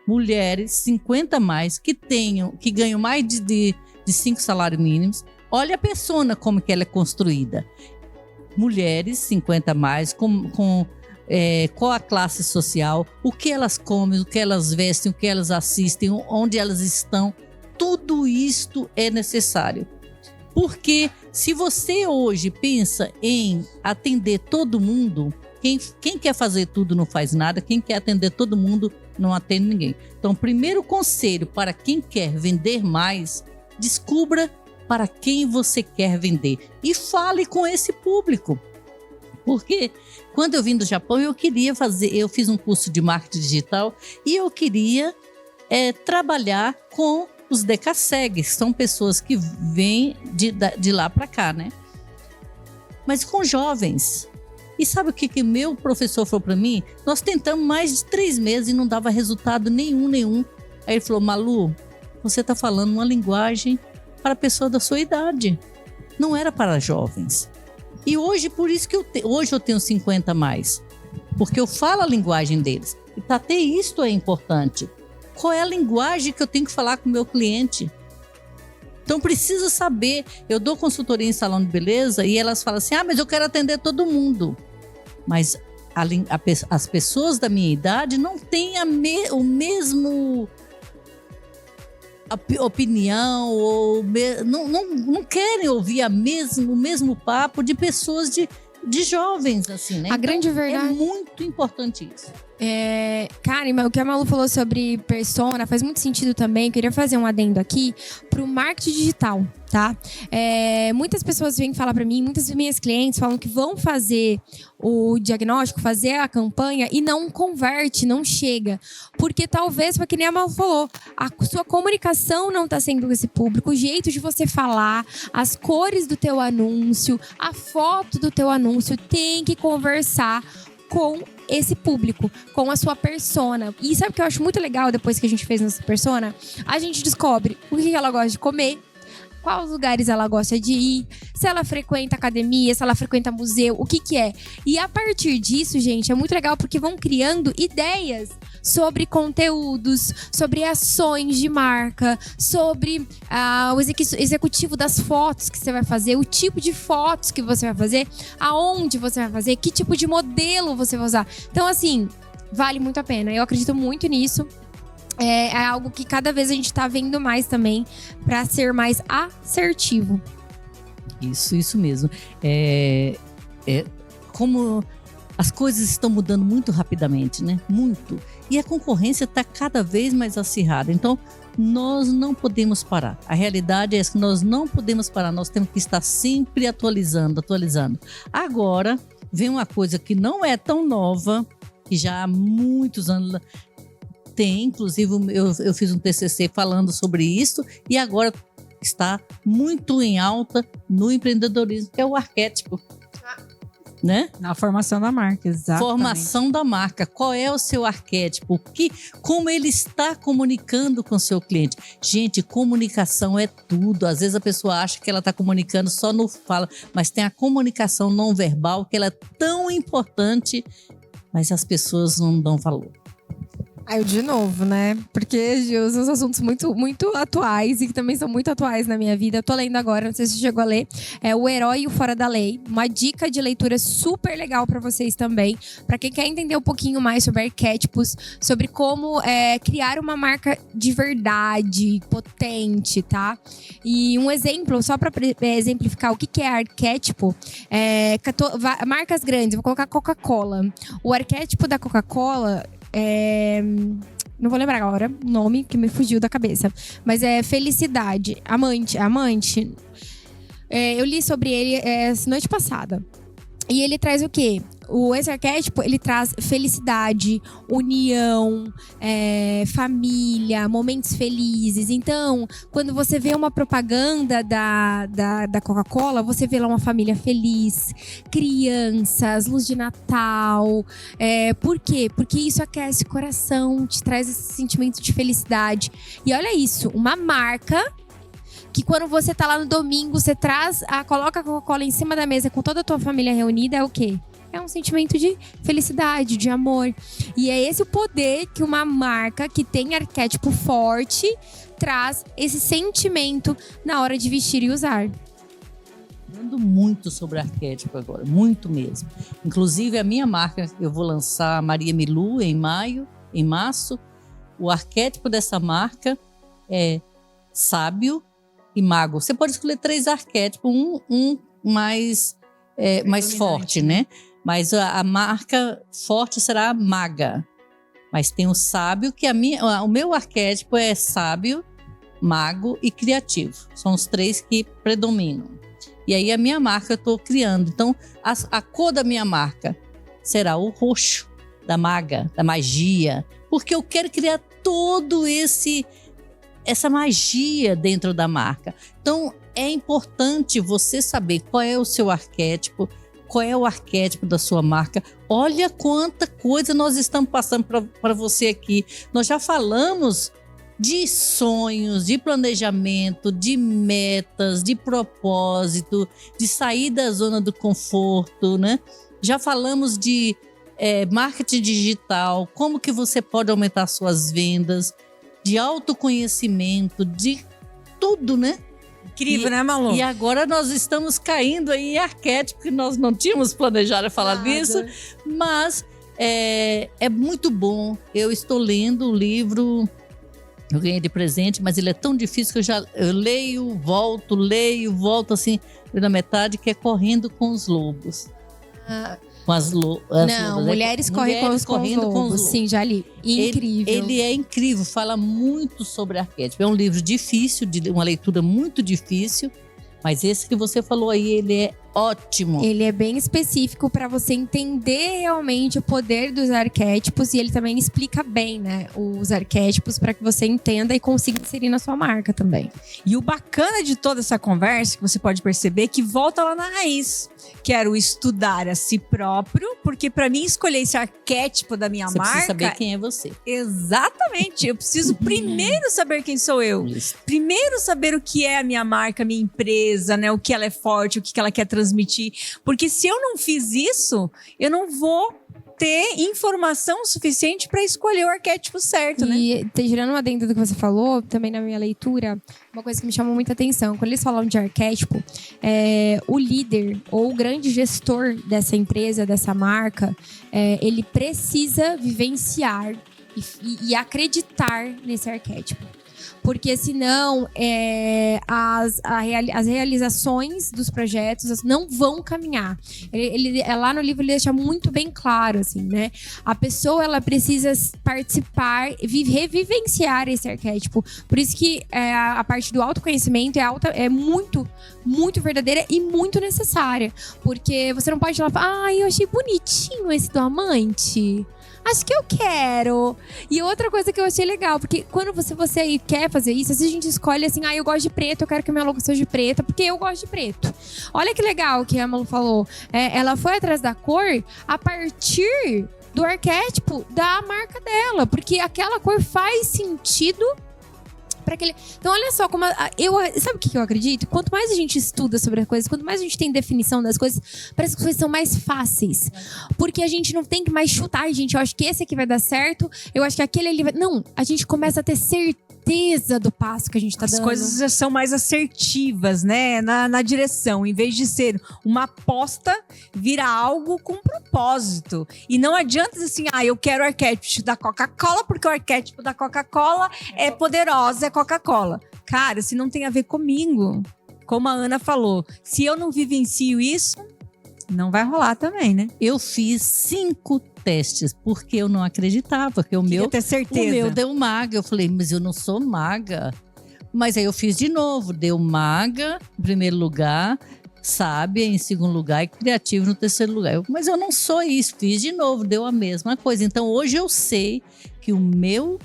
S4: Mulheres 50 mais que ganham mais de 5 salários mínimos. Olha a persona como que ela é construída. Mulheres 50 mais, qual a classe social, o que elas comem, o que elas vestem, o que elas assistem, onde elas estão. Tudo isto é necessário. Porque se você hoje pensa em atender todo mundo, quem quer fazer tudo não faz nada, quem quer atender todo mundo não atendo ninguém. Então, o primeiro conselho para quem quer vender mais, descubra para quem você quer vender e fale com esse público. Porque quando eu vim do Japão, eu fiz um curso de marketing digital e eu queria trabalhar com os DKSEG, que são pessoas que vêm de lá para cá, né? Mas com jovens. E sabe o que meu professor falou para mim? Nós tentamos mais de 3 meses e não dava resultado nenhum. Aí ele falou, Malu, você está falando uma linguagem para pessoa da sua idade. Não era para jovens. E hoje, por isso que hoje eu tenho 50 a mais. Porque eu falo a linguagem deles. E para ter isto é importante. Qual é a linguagem que eu tenho que falar com o meu cliente? Então precisa saber. Eu dou consultoria em salão de beleza e elas falam assim, mas eu quero atender todo mundo. Mas as pessoas da minha idade não têm o mesmo opinião ou não querem ouvir o mesmo papo de pessoas de jovens, assim, né?
S3: A grande verdade
S4: é muito importante isso.
S3: Karen, o que a Malu falou sobre persona faz muito sentido também. Queria fazer um adendo aqui pro marketing digital, tá? Muitas pessoas vêm falar pra mim, muitas minhas clientes falam que vão fazer o diagnóstico, fazer a campanha e não converte, não chega. Porque talvez, porque nem a Malu falou, a sua comunicação não tá sendo com esse público, o jeito de você falar, as cores do teu anúncio, a foto do teu anúncio tem que conversar com esse público, com a sua persona. E sabe o que eu acho muito legal depois que a gente fez nossa persona? A gente descobre o que ela gosta de comer, quais lugares ela gosta de ir, se ela frequenta academia, se ela frequenta museu, o que é. E a partir disso, gente, é muito legal porque vão criando ideias sobre conteúdos, sobre ações de marca, sobre o executivo das fotos que você vai fazer, o tipo de fotos que você vai fazer, aonde você vai fazer, que tipo de modelo você vai usar. Então, assim, vale muito a pena. Eu acredito muito nisso. É algo que cada vez a gente tá vendo mais também para ser mais assertivo.
S4: Isso mesmo. Como as coisas estão mudando muito rapidamente, né? Muito. E a concorrência está cada vez mais acirrada. Então, nós não podemos parar. A realidade é que nós não podemos parar. Nós temos que estar sempre atualizando. Agora, vem uma coisa que não é tão nova, que já há muitos anos tem. Inclusive, eu fiz um TCC falando sobre isso e agora está muito em alta no empreendedorismo, que é o arquétipo. Né?
S2: Na formação da marca, exatamente.
S4: Formação da marca. Qual é o seu arquétipo? Como ele está comunicando com o seu cliente? Gente, comunicação é tudo. Às vezes a pessoa acha que ela está comunicando só no fala, mas tem a comunicação não verbal, que ela é tão importante, mas as pessoas não dão valor.
S3: Aí, de novo, né? Porque são assuntos muito, muito atuais e que também são muito atuais na minha vida. Eu tô lendo agora, não sei se você chegou a ler, O Herói e o Fora da Lei. Uma dica de leitura super legal pra vocês também. Pra quem quer entender um pouquinho mais sobre arquétipos, sobre como criar uma marca de verdade, potente, tá? E um exemplo, só pra exemplificar o que é arquétipo, marcas grandes, vou colocar Coca-Cola. O arquétipo da Coca-Cola não vou lembrar agora o nome, que me fugiu da cabeça. Mas é felicidade. Amante. Eu li sobre ele noite passada. E ele traz o quê? Esse arquétipo, ele traz felicidade, união, família, momentos felizes. Então, quando você vê uma propaganda da Coca-Cola, você vê lá uma família feliz, crianças, luz de Natal. Por quê? Porque isso aquece o coração, te traz esse sentimento de felicidade. E olha isso, uma marca que quando você tá lá no domingo, você coloca a Coca-Cola em cima da mesa com toda a tua família reunida, é o quê? É um sentimento de felicidade, de amor. E é esse o poder que uma marca que tem arquétipo forte traz esse sentimento na hora de vestir e usar.
S4: Falando muito sobre arquétipo agora, muito mesmo. Inclusive, a minha marca, eu vou lançar a Maria Milu em março. O arquétipo dessa marca é sábio e mago. Você pode escolher 3 arquétipos, um mais forte, né? Mas a marca forte será a maga. Mas tem o sábio, que o meu arquétipo é sábio, mago e criativo. São os 3 que predominam. E aí a minha marca eu estou criando. Então, a cor da minha marca será o roxo, da maga, da magia. Porque eu quero criar todo essa magia dentro da marca. Então, é importante você saber qual é o seu arquétipo, qual é o arquétipo da sua marca. Olha quanta coisa nós estamos passando para você aqui. Nós já falamos de sonhos, de planejamento, de metas, de propósito, de sair da zona do conforto, né? Já falamos de marketing digital, como que você pode aumentar suas vendas, de autoconhecimento, de tudo, né?
S2: Incrível, né, Malu?
S4: E agora nós estamos caindo aí em arquétipo, que nós não tínhamos planejado falar disso, mas é muito bom. Eu estou lendo o livro, eu ganhei de presente, mas ele é tão difícil que eu leio, volto assim, na metade, que é Correndo com os Lobos. Com as lobas.
S3: Não, Mulheres Correm com os Lobos. Sim, já li. Incrível.
S4: Ele é incrível, fala muito sobre arquétipo. É um livro difícil, uma leitura muito difícil, mas esse que você falou aí, ele é ótimo.
S3: Ele é bem específico para você entender realmente o poder dos arquétipos, e ele também explica bem, né, os arquétipos para que você entenda e consiga inserir na sua marca também.
S2: E o bacana de toda essa conversa, que você pode perceber, que volta lá na raiz. Quero estudar a si próprio, porque para mim escolher esse arquétipo da minha
S4: Você
S2: marca...
S4: precisa saber quem é você.
S2: Exatamente. Eu preciso primeiro saber quem sou eu.
S4: Isso.
S2: Primeiro saber o que é a minha marca, a minha empresa, né? O que ela é forte, o que ela quer transmitir. Porque se eu não fiz isso, eu não vou ter informação suficiente para escolher o arquétipo certo, né?
S3: E girando uma adendo do que você falou, também na minha leitura, uma coisa que me chamou muita atenção, quando eles falam de arquétipo, o líder ou o grande gestor dessa empresa, dessa marca, ele precisa vivenciar e acreditar nesse arquétipo. Porque senão as realizações dos projetos não vão caminhar. Lá no livro ele deixa muito bem claro, assim, né? A pessoa, ela precisa participar, revivenciar esse arquétipo. Por isso que a parte do autoconhecimento é muito, muito verdadeira e muito necessária. Porque você não pode ir lá e falar, eu achei bonitinho esse do amante. Acho que eu quero. E outra coisa que eu achei legal, porque quando você aí quer fazer isso, às vezes a gente escolhe assim, eu gosto de preto, eu quero que a minha logo seja de preta, porque eu gosto de preto. Olha que legal que a Malu falou. Ela foi atrás da cor a partir do arquétipo da marca dela, porque aquela cor faz sentido para aquele... Então, olha só como sabe o que eu acredito? Quanto mais a gente estuda sobre as coisas, quanto mais a gente tem definição das coisas, parece que as coisas são mais fáceis. Porque a gente não tem que mais chutar, gente. Eu acho que esse aqui vai dar certo, eu acho que aquele ali vai... Não, a gente começa a ter certeza do passo que a gente tá dando.
S2: As coisas já são mais assertivas, né? Na direção. Em vez de ser uma aposta, vira algo com propósito. E não adianta assim, eu quero o arquétipo da Coca-Cola, porque o arquétipo da Coca-Cola é poderosa, é Coca-Cola. Cara, se não tem a ver comigo, como a Ana falou, se eu não vivencio isso, não vai rolar também, né?
S4: Eu fiz 5 testes, porque eu não acreditava, porque o meu deu maga. Eu falei, mas eu não sou maga. Mas aí eu fiz de novo, deu maga em primeiro lugar, sábia em segundo lugar e criativo no terceiro lugar. Mas eu não sou isso, fiz de novo, deu a mesma coisa. Então hoje eu sei que o meu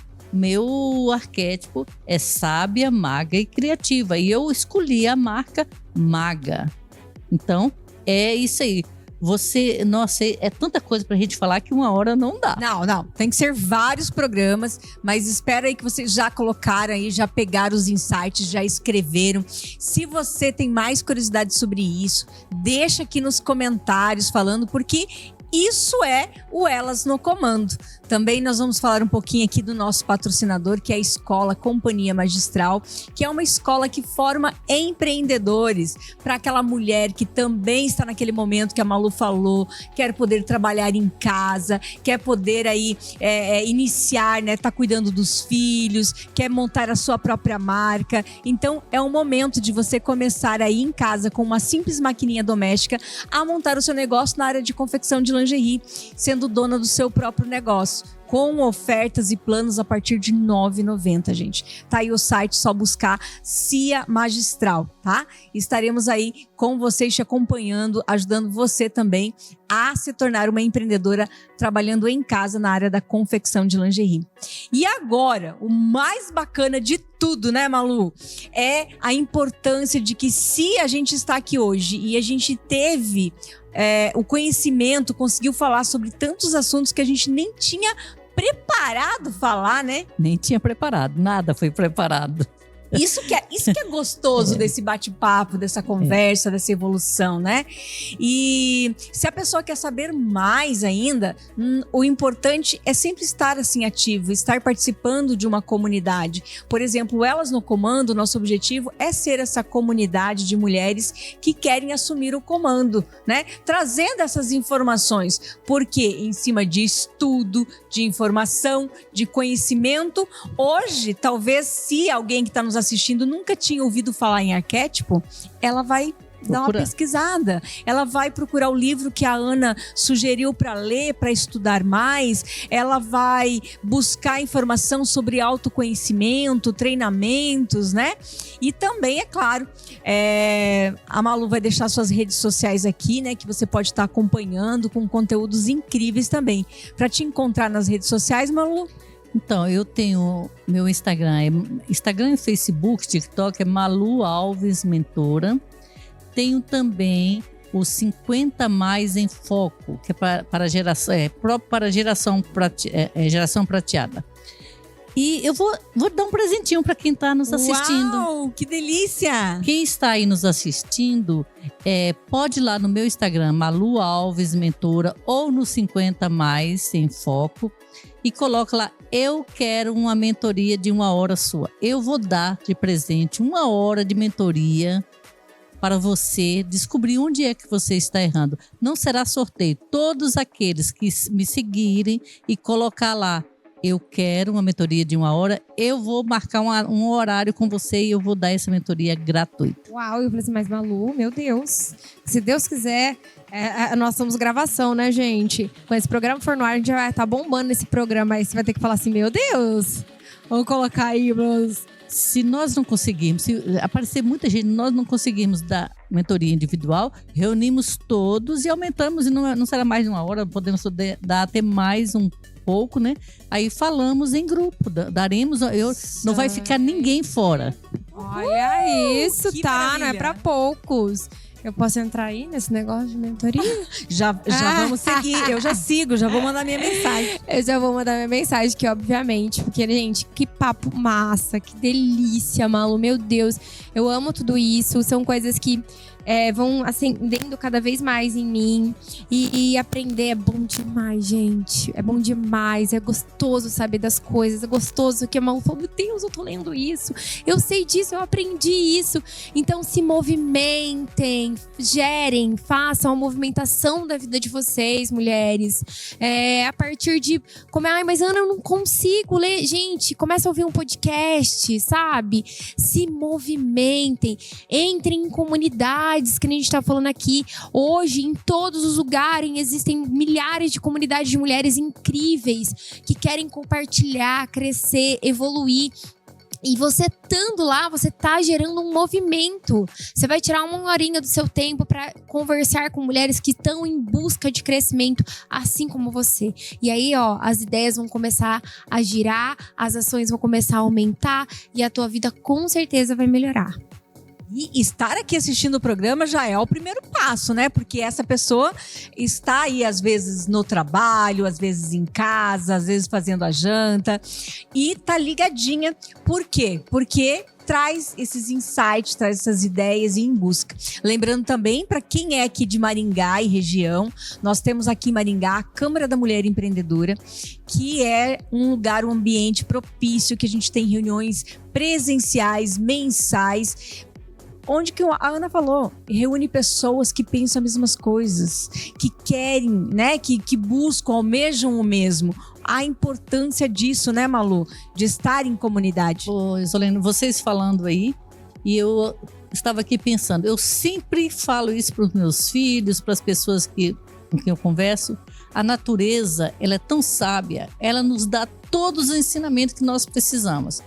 S4: arquétipo é sábia, maga e criativa. E eu escolhi a marca maga. Então, é isso aí. Nossa, é tanta coisa pra gente falar que uma hora não dá.
S2: Não. Tem que ser vários programas, mas espera aí que vocês já colocaram aí, já pegaram os insights, já escreveram. Se você tem mais curiosidade sobre isso, deixa aqui nos comentários falando, porque isso é o Elas no Comando. Também nós vamos falar um pouquinho aqui do nosso patrocinador, que é a Escola Companhia Magistral, que é uma escola que forma empreendedores para aquela mulher que também está naquele momento que a Malu falou, quer poder trabalhar em casa, quer poder aí iniciar, né, tá cuidando dos filhos, quer montar a sua própria marca. Então é um momento de você começar aí em casa com uma simples maquininha doméstica a montar o seu negócio na área de confecção de lingerie, sendo dona do seu próprio negócio. com ofertas e planos a partir de R$ 9,90, gente. Tá aí o site, só buscar CIA Magistral, tá? Estaremos aí com vocês te acompanhando, ajudando você também a se tornar uma empreendedora trabalhando em casa na área da confecção de lingerie. E agora, o mais bacana de tudo, né, Malu? É a importância de que se a gente está aqui hoje e a gente teve o conhecimento, conseguiu falar sobre tantos assuntos que a gente nem tinha preparado falar, né?
S4: Nem tinha preparado, nada foi preparado.
S2: Isso que é gostoso desse bate-papo, dessa conversa, dessa evolução, né? E se a pessoa quer saber mais ainda, o importante é sempre estar assim ativo, estar participando de uma comunidade. Por exemplo, Elas no Comando, nosso objetivo é ser essa comunidade de mulheres que querem assumir o comando, né? Trazendo essas informações, porque em cima de estudo, de informação, de conhecimento, hoje, talvez se alguém que está nos assistindo nunca tinha ouvido falar em arquétipo, ela vai dar uma pesquisada, ela vai procurar o livro que a Ana sugeriu para ler, para estudar mais, ela vai buscar informação sobre autoconhecimento, treinamentos, né? E também, é claro, a Malu vai deixar suas redes sociais aqui, né? Que você pode estar acompanhando com conteúdos incríveis também. Para te encontrar nas redes sociais, Malu?
S4: Então, eu tenho meu Instagram e Facebook, TikTok é Malu Alves Mentora. Tenho também o 50 Mais em Foco, que é para geração, próprio para geração prateada. E eu vou dar um presentinho para quem está nos assistindo.
S2: Uau, que delícia!
S4: Quem está aí nos assistindo, pode ir lá no meu Instagram, Malu Alves Mentora, ou no 50 Mais em Foco, e coloca lá, eu quero uma mentoria de 1 hora sua. Eu vou dar de presente 1 hora de mentoria para você descobrir onde é que você está errando. Não será sorteio. Todos aqueles que me seguirem e colocar lá, eu quero uma mentoria de 1 hora, eu vou marcar um horário com você e eu vou dar essa mentoria gratuita.
S3: Uau, eu falei assim, mas Malu, meu Deus, se Deus quiser, nós somos gravação, né, gente? Quando esse programa for no ar, a gente vai estar bombando nesse programa, aí você vai ter que falar assim, meu Deus, vamos colocar aí, meus...
S4: Se nós não conseguirmos, se aparecer muita gente, nós não conseguirmos dar mentoria individual, reunimos todos e aumentamos, e não será mais de 1 hora, podemos dar até mais um pouco, né? Aí falamos em grupo, daremos, não vai ficar ninguém fora.
S3: Olha isso,
S2: que
S3: tá?
S2: maravilha.
S3: Não é pra poucos. Eu posso entrar aí nesse negócio de mentoria?
S2: Já vamos seguir, eu já sigo, já vou mandar minha mensagem.
S3: Eu já vou mandar minha mensagem, que obviamente, porque, gente, que papo massa, que delícia, Malu, meu Deus. Eu amo tudo isso, são coisas que vão acendendo cada vez mais em mim. E aprender é bom demais, gente. É bom demais, é gostoso saber das coisas, é gostoso que a Malu falou, meu Deus, eu tô lendo isso, eu sei disso, eu aprendi isso. Então se movimentem, gerem, façam a movimentação da vida de vocês, mulheres. A partir de... mas Ana, eu não consigo ler. Gente, começa a ouvir um podcast, sabe? Se movimentem, entrem em comunidades, que a gente tá falando aqui. Hoje, em todos os lugares, existem milhares de comunidades de mulheres incríveis que querem compartilhar, crescer, evoluir. E você estando lá, você tá gerando um movimento. Você vai tirar 1 horinha do seu tempo para conversar com mulheres que estão em busca de crescimento, assim como você. E aí, as ideias vão começar a girar, as ações vão começar a aumentar e a tua vida com certeza vai melhorar.
S2: E estar aqui assistindo o programa já é o primeiro passo, né? Porque essa pessoa está aí, às vezes, no trabalho, às vezes em casa, às vezes fazendo a janta. E tá ligadinha. Por quê? Porque traz esses insights, traz essas ideias e em busca. Lembrando também, para quem é aqui de Maringá e região, nós temos aqui em Maringá a Câmara da Mulher Empreendedora, que é um lugar, um ambiente propício, que a gente tem reuniões presenciais, mensais, onde que a Ana falou, reúne pessoas que pensam as mesmas coisas, que querem, né, que buscam, almejam o mesmo. A importância disso, né, Malu? De estar em comunidade.
S4: Ô, Isolene, vocês falando aí, e eu estava aqui pensando, eu sempre falo isso para os meus filhos, para as pessoas com quem eu converso, A natureza, ela é tão sábia, ela nos dá todos os ensinamentos que nós precisamos.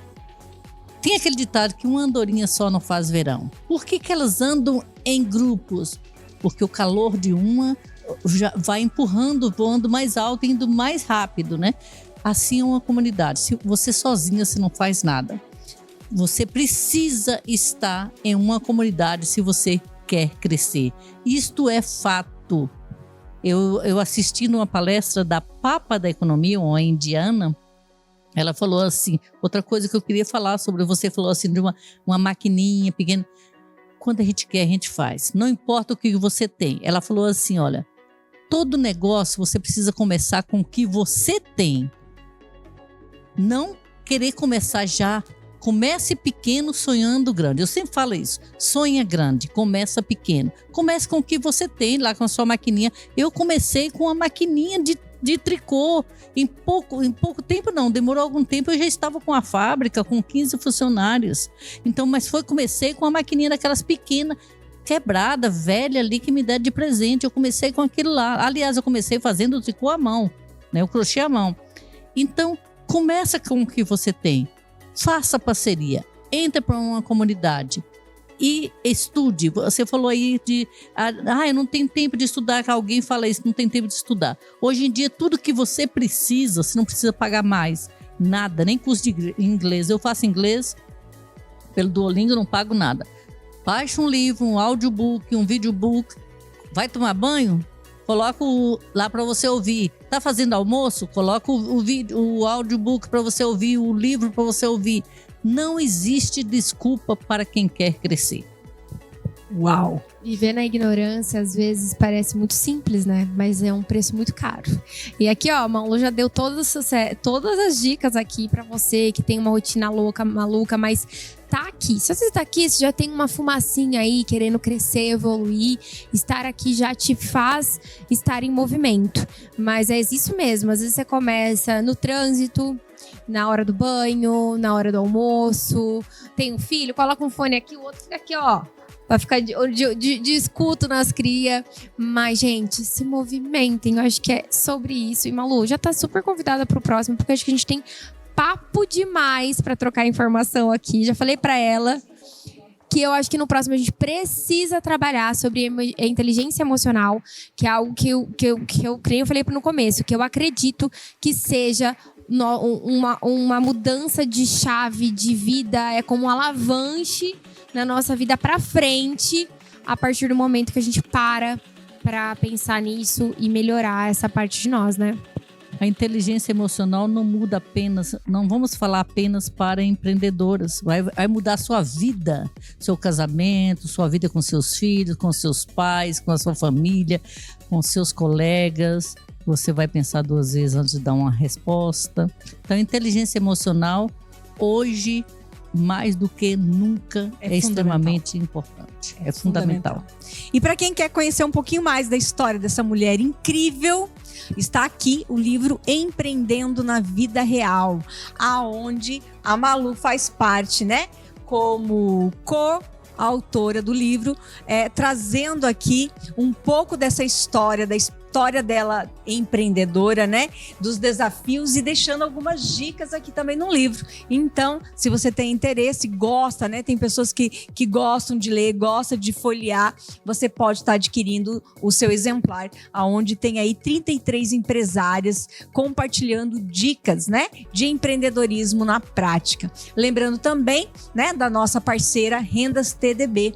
S4: Tem aquele ditado que uma andorinha só não faz verão. Por que elas andam em grupos? Porque o calor de uma já vai empurrando, voando mais alto, indo mais rápido, né? Assim é uma comunidade. Se você sozinha, você não faz nada. Você precisa estar em uma comunidade se você quer crescer. Isto é fato. Eu assisti numa palestra da Papa da Economia, uma indiana. Ela falou assim, outra coisa que eu queria falar sobre, você falou assim de uma maquininha pequena. Quando a gente quer, a gente faz. Não importa o que você tem. Ela falou assim, olha, todo negócio você precisa começar com o que você tem. Não querer começar já. Comece pequeno, sonhando grande. Eu sempre falo isso. Sonha grande, começa pequeno. Comece com o que você tem lá com a sua maquininha. Eu comecei com uma maquininha de tricô. Em pouco tempo não, demorou algum tempo, eu já estava com a fábrica, com 15 funcionários. Então, mas comecei com a maquininha daquelas pequenas, quebrada, velha ali, que me deram de presente. Eu comecei com aquilo lá. Aliás, eu comecei fazendo o tricô à mão, né? O crochê à mão. Então, começa com o que você tem. Faça parceria, entre para uma comunidade e estude. Você falou aí eu não tenho tempo de estudar, que alguém fala isso, não tem tempo de estudar. Hoje em dia, tudo que você precisa, você não precisa pagar mais nada, nem curso de inglês. Eu faço inglês pelo Duolingo, não pago nada. Baixa um livro, um audiobook, um videobook. Vai tomar banho? Coloca lá para você ouvir. Tá fazendo almoço? Coloca o audiobook para você ouvir, o livro para você ouvir. Não existe desculpa para quem quer crescer.
S2: Uau!
S3: Viver na ignorância às vezes parece muito simples, né? Mas é um preço muito caro. E aqui, ó, a Malu já deu todas as dicas aqui pra você que tem uma rotina maluca, mas tá aqui. Se você tá aqui, você já tem uma fumacinha aí querendo crescer, evoluir. Estar aqui já te faz estar em movimento. Mas é isso mesmo. Às vezes você começa no trânsito, na hora do banho, na hora do almoço. Tem um filho, coloca um fone aqui, o outro fica aqui, ó. Vai ficar de escuto nas crias. Mas, gente, se movimentem. Eu acho que é sobre isso. E, Malu, já tá super convidada pro próximo, porque acho que a gente tem papo demais pra trocar informação aqui. Já falei pra ela que eu acho que no próximo a gente precisa trabalhar sobre a inteligência emocional, que é algo que eu falei no começo, que eu acredito que seja uma mudança de chave de vida, é como um alavanche na nossa vida para frente, a partir do momento que a gente para pensar nisso e melhorar essa parte de nós, né?
S4: A inteligência emocional não muda apenas, não vamos falar apenas para empreendedoras, vai mudar a sua vida, seu casamento, sua vida com seus filhos, com seus pais, com a sua família, com seus colegas. Você vai pensar 2 vezes antes de dar uma resposta. Então, a inteligência emocional, hoje, mais do que nunca, é extremamente importante. É fundamental.
S2: E para quem quer conhecer um pouquinho mais da história dessa mulher incrível, está aqui o livro Empreendendo na Vida Real, aonde a Malu faz parte, né? Como coautora do livro, trazendo aqui um pouco dessa história, da história dela empreendedora, né? Dos desafios e deixando algumas dicas aqui também no livro. Então, se você tem interesse, gosta, né? Tem pessoas que gostam de ler, gostam de folhear, você pode estar adquirindo o seu exemplar, aonde tem aí 33 empresárias compartilhando dicas, né? De empreendedorismo na prática. Lembrando também, né? Da nossa parceira Rendas TDB,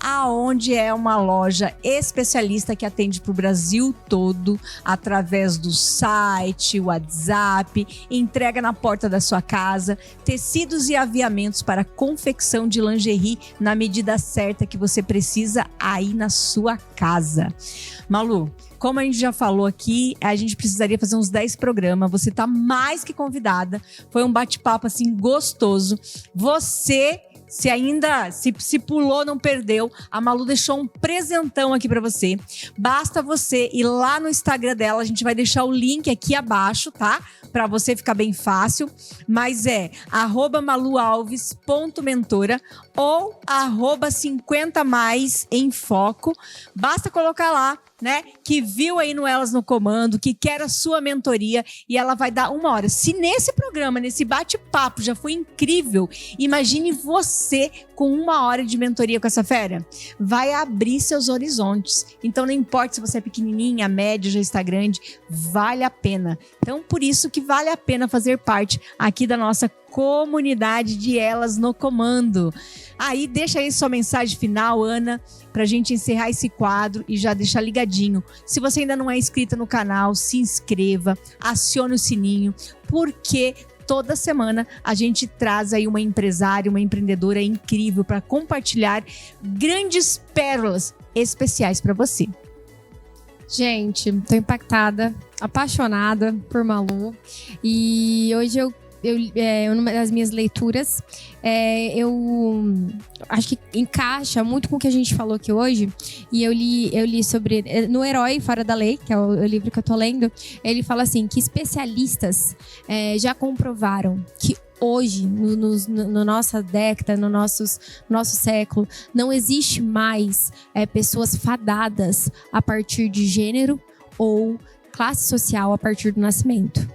S2: aonde é uma loja especialista que atende para o Brasil todo, através do site, WhatsApp, entrega na porta da sua casa, tecidos e aviamentos para confecção de lingerie na medida certa que você precisa aí na sua casa. Malu, como a gente já falou aqui, a gente precisaria fazer uns 10 programas. Você tá mais que convidada. Foi um bate-papo assim gostoso. Você, se pulou, não perdeu, a Malu deixou um presentão aqui pra você. Basta você ir lá no Instagram dela, a gente vai deixar o link aqui abaixo, tá? Pra você ficar bem fácil. Mas é @malualves.mentora ou @50mais em foco. Basta colocar lá né, que viu aí no Elas no Comando, que quer a sua mentoria, e ela vai dar 1 hora. Se nesse programa, nesse bate-papo já foi incrível, imagine você com 1 hora de mentoria com essa fera. Vai abrir seus horizontes. Então não importa se você é pequenininha, média, já está grande, vale a pena. Então por isso que vale a pena fazer parte aqui da nossa comunidade de Elas no Comando. Aí deixa aí sua mensagem final, Ana, pra gente encerrar esse quadro e já deixar ligadinho. Se você ainda não é inscrita no canal, se inscreva, acione o sininho, porque toda semana a gente traz aí uma empresária, uma empreendedora incrível para compartilhar grandes pérolas especiais para você.
S3: Gente, tô impactada, apaixonada por Malu. E hoje numa das minhas leituras, eu acho que encaixa muito com o que a gente falou aqui hoje. E eu li sobre No Herói Fora da Lei, que é o livro que eu tô lendo. Ele fala assim, que especialistas já comprovaram que hoje, no nossa década, no nosso século, não existe mais pessoas fadadas a partir de gênero ou classe social a partir do nascimento.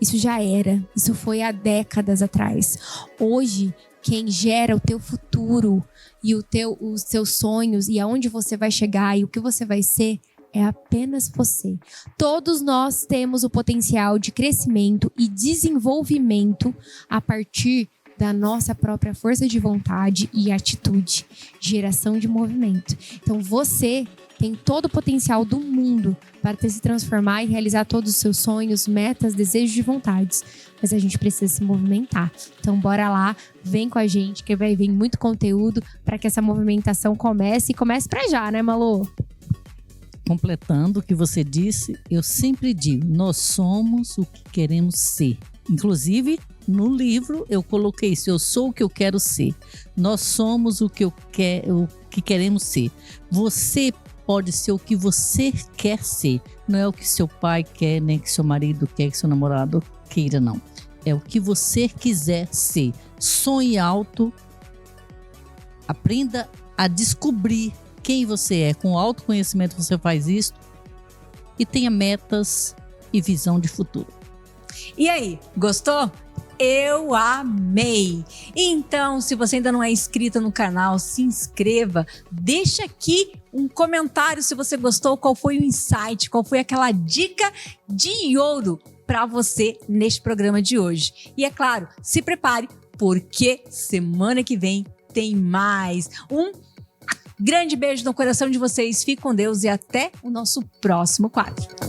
S3: Isso já era, isso foi há décadas atrás. Hoje, quem gera o teu futuro e os teus sonhos e aonde você vai chegar e o que você vai ser é apenas você. Todos nós temos o potencial de crescimento e desenvolvimento a partir da nossa própria força de vontade e atitude, geração de movimento. Então você tem todo o potencial do mundo para se transformar e realizar todos os seus sonhos, metas, desejos e vontades. Mas a gente precisa se movimentar. Então bora lá, vem com a gente que vai vir muito conteúdo para que essa movimentação comece para já, né, Malu?
S4: Completando o que você disse, eu sempre digo, nós somos o que queremos ser. Inclusive, no livro eu coloquei isso, eu sou o que eu quero ser. Nós somos o que queremos ser. Você pode ser o que você quer ser. Não é o que seu pai quer, nem que seu marido quer, que seu namorado queira, não. É o que você quiser ser. Sonhe alto, aprenda a descobrir quem você é. Com autoconhecimento você faz isso e tenha metas e visão de futuro.
S2: E aí, gostou? Eu amei! Então, se você ainda não é inscrita no canal, se inscreva, deixa aqui um comentário se você gostou, qual foi o insight, qual foi aquela dica de ouro para você neste programa de hoje. E é claro, se prepare, porque semana que vem tem mais. Um grande beijo no coração de vocês, fique com Deus e até o nosso próximo quadro.